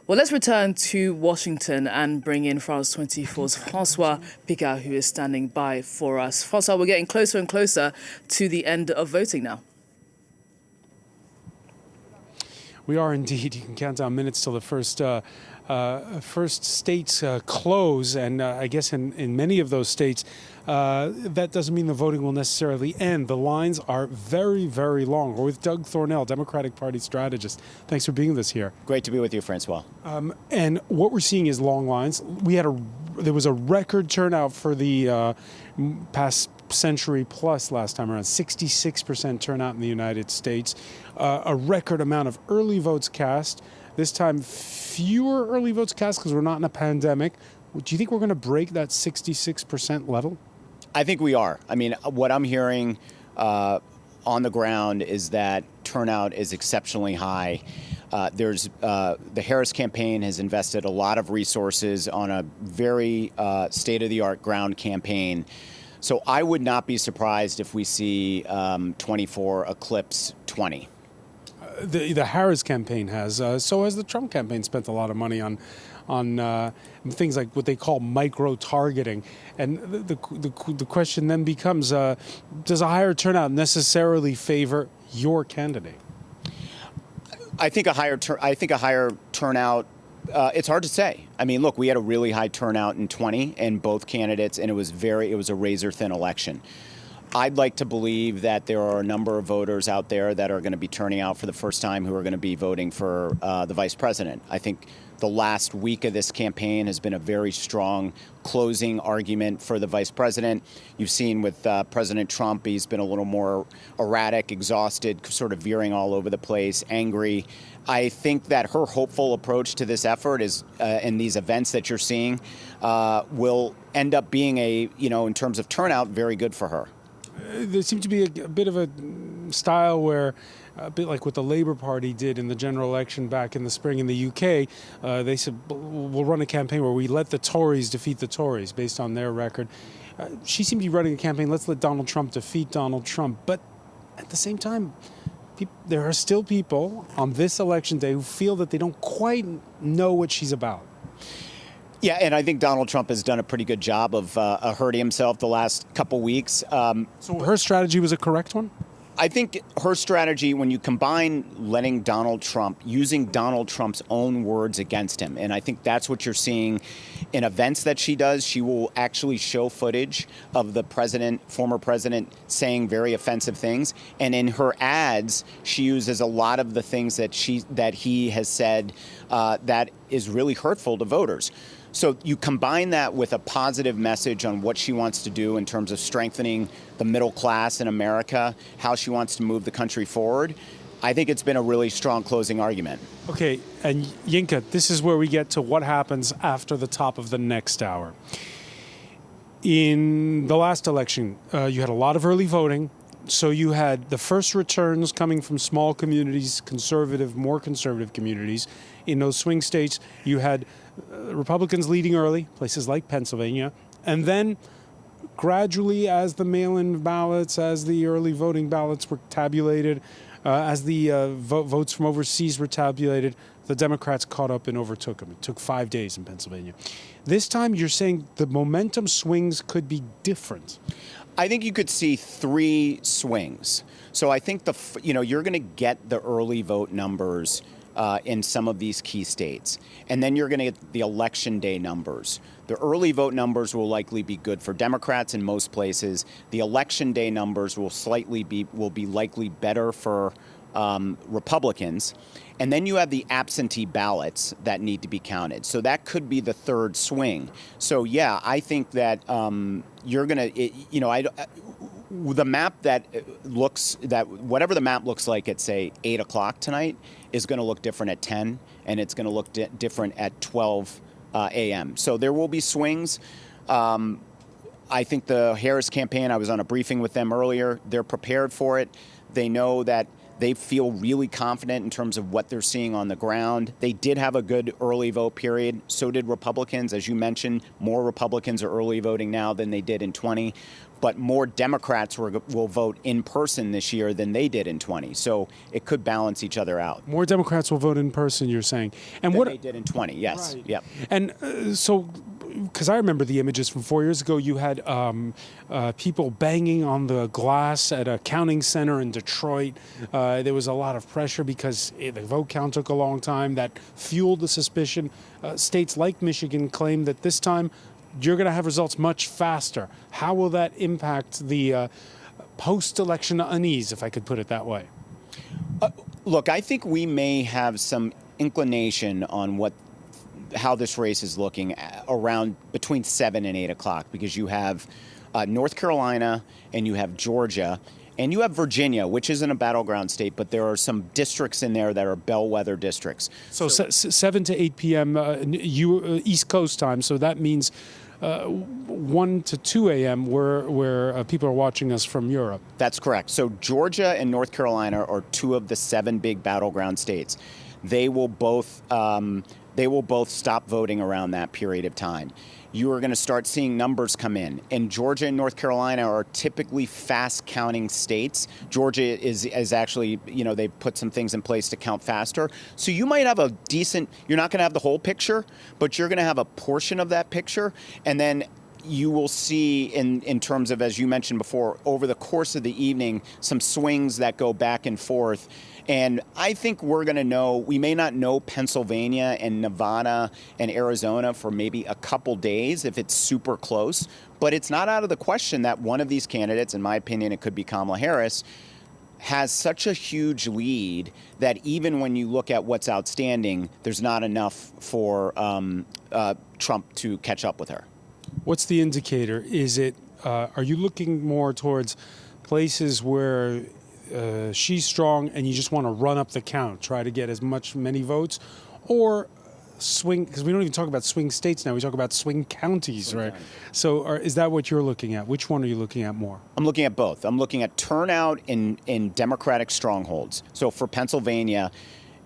Well, let's return to Washington and bring in France 24's François Picard, who is standing by for us. François, we're getting closer and closer to the end of voting now. We are indeed. You can count down minutes till the first states close, and I guess in many of those states, that doesn't mean the voting will necessarily end. The lines are very, very long. We're with Doug Thornell, Democratic Party strategist. Thanks for being with us here. Great to be with you, Francois. And what we're seeing is long lines. There was a record turnout for the past century plus last time around, 66% turnout in the United States, a record amount of early votes cast. This time, fewer early votes cast because we're not in a pandemic. Do you think we're going to break that 66% level? I think we are. I mean, what I'm hearing on the ground is that turnout is exceptionally high. The Harris campaign has invested a lot of resources on a very state-of-the-art ground campaign. So I would not be surprised if we see 24 eclipse 20. The Harris campaign has. So has the Trump campaign spent a lot of money on things like what they call micro-targeting. And the question then becomes, does a higher turnout necessarily favor your candidate? I think a higher turnout. It's hard to say. I mean, look, we had a really high turnout in 20 in both candidates, and it was a razor-thin election. I'd like to believe that there are a number of voters out there that are going to be turning out for the first time who are going to be voting for the vice president. I think the last week of this campaign has been a very strong closing argument for the vice president. You've seen with President Trump, he's been a little more erratic, exhausted, sort of veering all over the place, angry. I think that her hopeful approach to this effort is, in these events that you're seeing, will end up being in terms of turnout, very good for her. There seemed to be a bit of a style where, a bit like what the Labour Party did in the general election back in the spring in the UK, they said, we'll run a campaign where we let the Tories defeat the Tories based on their record. She seemed to be running a campaign, let's let Donald Trump defeat Donald Trump. But at the same time, there are still people on this election day who feel that they don't quite know what she's about. Yeah, and I think Donald Trump has done a pretty good job of hurting himself the last couple weeks. So her strategy was a correct one? I think her strategy, when you combine using Donald Trump's own words against him, and I think that's what you're seeing in events that she does. She will actually show footage of the former president, saying very offensive things. And in her ads, she uses a lot of the things that he has said that is really hurtful to voters. So you combine that with a positive message on what she wants to do in terms of strengthening the middle class in America, how she wants to move the country forward. I think it's been a really strong closing argument. Okay, and Yinka, this is where we get to what happens after the top of the next hour. In the last election, you had a lot of early voting. So you had the first returns coming from small communities, more conservative communities. In those swing states, you had Republicans leading early, places like Pennsylvania. And then gradually, as the mail-in ballots, as the early voting ballots were tabulated, as the votes from overseas were tabulated, the Democrats caught up and overtook them. It took 5 days in Pennsylvania. This time, you're saying the momentum swings could be different. I think you could see 3 swings. So I think you're going to get the early vote numbers in some of these key states. And then you're going to get the election day numbers. The early vote numbers will likely be good for Democrats in most places. The election day numbers will be likely better for Republicans. And then you have the absentee ballots that need to be counted. So that could be the third swing. So, yeah, I think that you're going to, the map whatever the map looks like at, say, 8 o'clock tonight is going to look different at 10, and it's going to look different at 12 a.m. So there will be swings. I think the Harris campaign, I was on a briefing with them earlier, they're prepared for it. They know that they feel really confident in terms of what they're seeing on the ground. They did have a good early vote period. So did Republicans. As you mentioned, more Republicans are early voting now than they did in 20. but more Democrats will vote in person this year than they did in 20. So it could balance each other out. More Democrats will vote in person, you're saying. And Than what they did in 20, yes. Right. Yep. And so, because I remember the images from 4 years ago, you had people banging on the glass at a counting center in Detroit. There was a lot of pressure because the vote count took a long time. That fueled the suspicion. States like Michigan claim that this time you're going to have results much faster. How will that impact the post-election unease, if I could put it that way? Look, I think we may have some inclination on how this race is looking around between 7 and 8 o'clock, because you have North Carolina and you have Georgia and you have Virginia, which isn't a battleground state, but there are some districts in there that are bellwether districts. So 7 to 8 p.m. East Coast time, so that means 1 to 2 a.m. where people are watching us from Europe. That's correct. So Georgia and North Carolina are two of the 7 big battleground states. They will both stop voting around that period of time. You are going to start seeing numbers come in. And Georgia and North Carolina are typically fast counting states. Georgia is actually, they put some things in place to count faster. So you might have you're not going to have the whole picture, but you're going to have a portion of that picture. And then you will see in terms of, as you mentioned before, over the course of the evening, some swings that go back and forth. And I think we're going to know, we may not know Pennsylvania and Nevada and Arizona for maybe a couple days if it's super close. But it's not out of the question that one of these candidates, in my opinion, it could be Kamala Harris, has such a huge lead that even when you look at what's outstanding, there's not enough for Trump to catch up with her. What's the indicator? Is it, are you looking more towards places where she's strong and you just want to run up the count, try to get many votes, or swing, because we don't even talk about swing states now, we talk about swing counties, right? So is that what you're looking at? Which one are you looking at more? I'm looking at both. I'm looking at turnout in Democratic strongholds. So for Pennsylvania,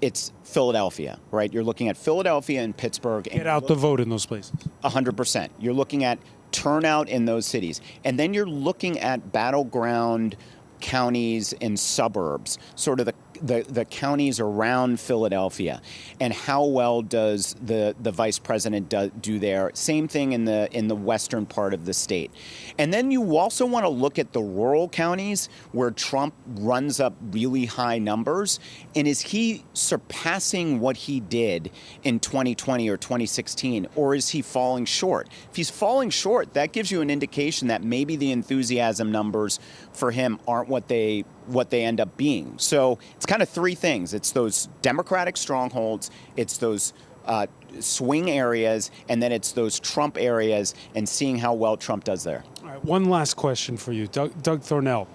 it's Philadelphia, right? You're looking at Philadelphia and Pittsburgh. Get out the vote in those places. 100%. You're looking at turnout in those cities. And then you're looking at battleground counties and suburbs, sort of the counties around Philadelphia, and how well does the vice president do there. Same thing in the western part of the state. And then you also want to look at the rural counties where Trump runs up really high numbers, and is he surpassing what he did in 2020 or 2016, or is he falling short? If he's falling short, that gives you an indication that maybe the enthusiasm numbers for him aren't what they end up being. So it's kind of 3 things. It's those Democratic strongholds, it's those swing areas, and then it's those Trump areas, and seeing how well Trump does there. All right, one last question for you, Doug Thornell.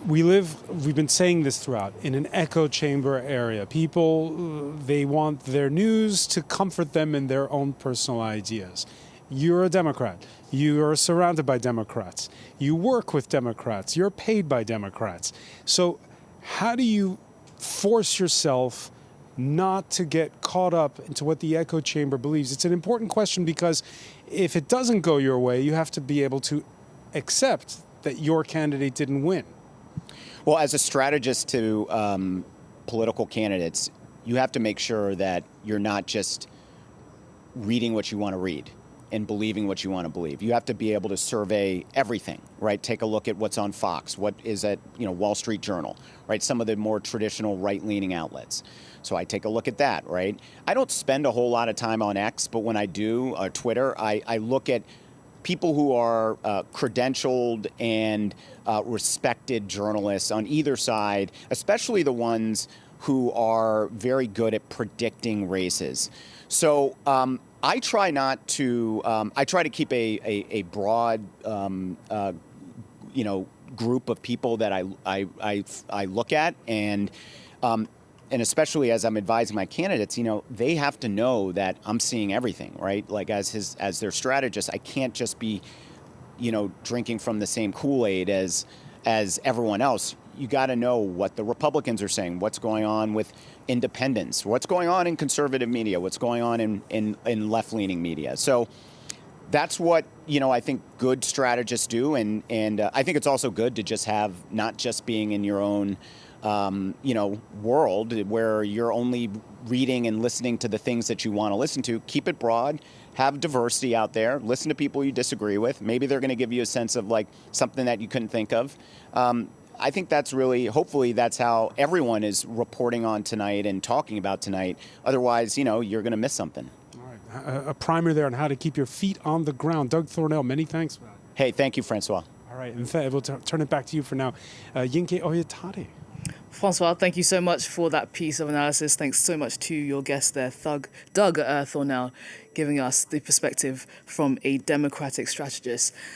We've been saying this throughout, in an echo chamber area. People, they want their news to comfort them in their own personal ideas. You're a Democrat. You are surrounded by Democrats. You work with Democrats. You're paid by Democrats. So how do you force yourself not to get caught up into what the echo chamber believes? It's an important question, because if it doesn't go your way, you have to be able to accept that your candidate didn't win. Well, as a strategist to political candidates, you have to make sure that you're not just reading what you want to read and believing what you want to believe. You have to be able to survey everything, right? Take a look at what's on Fox, what is at Wall Street Journal, right? Some of the more traditional right-leaning outlets. So I take a look at that, right? I don't spend a whole lot of time on X, but when I do, Twitter, I look at people who are credentialed and respected journalists on either side, especially the ones who are very good at predicting races. So I try not to. I try to keep a broad, group of people that I look at, and especially as I'm advising my candidates, they have to know that I'm seeing everything, right? Like as their strategist, I can't just be, drinking from the same Kool-Aid as everyone else. You got to know what the Republicans are saying, what's going on with independents, what's going on in conservative media, what's going on in left-leaning media. So that's what I think good strategists do, and I think it's also good to just have not just being in your own world where you're only reading and listening to the things that you want to listen to. Keep it broad, have diversity out there, listen to people you disagree with. Maybe they're going to give you a sense of like something that you couldn't think of. I think that's really, hopefully that's how everyone is reporting on tonight and talking about tonight. Otherwise, you're going to miss something. All right. A primer there on how to keep your feet on the ground. Doug Thornell, many thanks for that. Hey, thank you, François. All right, in fact, we'll turn it back to you for now. Yinke Oyatade. Francois, thank you so much for that piece of analysis. Thanks so much to your guest there, Doug Thornell, giving us the perspective from a Democratic strategist.